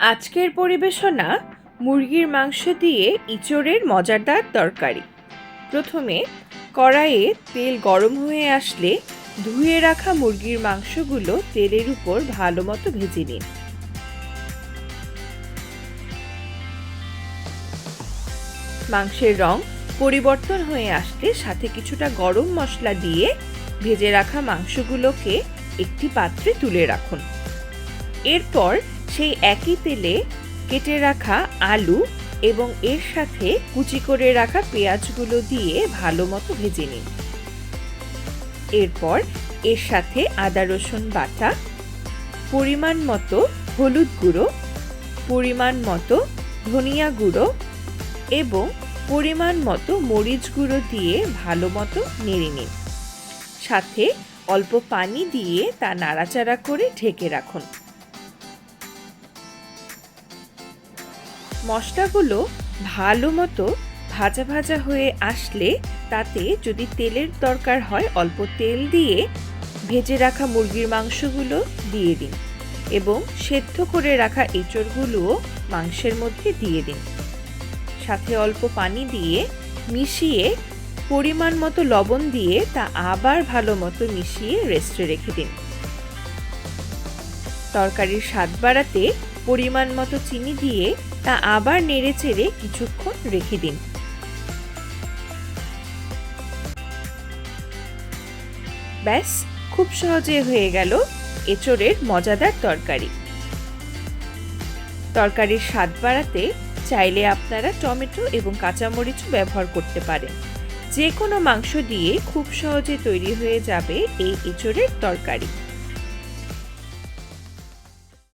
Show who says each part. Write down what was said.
Speaker 1: আজকের পরিবেশনা মুরগির মাংস দিয়ে ইঁচড়ের মজাদার তরকারি। প্রথমে কড়াইয়ে তেল গরম হয়ে আসলে ধুয়ে রাখা মুরগির মাংসগুলো তেলের উপর ভালো মতো ভেজে নিন। মাংসের রং পরিবর্তন হয়ে আসলে সাথে কিছুটা গরম মশলা দিয়ে ভেজে রাখা মাংসগুলোকে একটি পাত্রে তুলে রাখুন। এরপর সেই একই তেলে কেটে রাখা আলু এবং এর সাথে কুচি করে রাখা পেঁয়াজগুলো দিয়ে ভালো মতো ভেজে নিন। এরপর এর সাথে আদা রসুন বাটা, পরিমাণ মতো হলুদ গুঁড়ো, পরিমাণ মতো ধনিয়া গুঁড়ো এবং পরিমাণ মতো মরিচ গুঁড়ো দিয়ে ভালো মতো নেড়ে নিন। সাথে অল্প পানি দিয়ে তা নাড়াচাড়া করে ঢেকে রাখুন। মশলাগুলো ভালো মতো ভাজা ভাজা হয়ে আসলে তাতে যদি তেলের দরকার হয় অল্প তেল দিয়ে ভেজে রাখা মুরগির মাংসগুলো দিয়ে দিন এবং সেদ্ধ করে রাখা এঁচড়গুলোও মাংসের মধ্যে দিয়ে দিন। সাথে অল্প পানি দিয়ে মিশিয়ে পরিমাণ মতো লবণ দিয়ে তা আবার ভালো মতো মিশিয়ে রেস্টে রেখে দিন। তরকারির স্বাদ বাড়াতে পরিমাণ মতো চিনি দিয়ে তা আবার নেড়ে চেড়ে কিছুক্ষণ রেখে দিন। ব্যাস, খুব সহজে হয়ে গেল এঁচড়ের মজাদার তরকারি। তরকারির স্বাদ বাড়াতে চাইলে আপনারা টমেটো এবং কাঁচামরিচও ব্যবহার করতে পারেন। যে কোনো মাংস দিয়ে খুব সহজে তৈরি হয়ে যাবে এই এঁচড়ের তরকারি।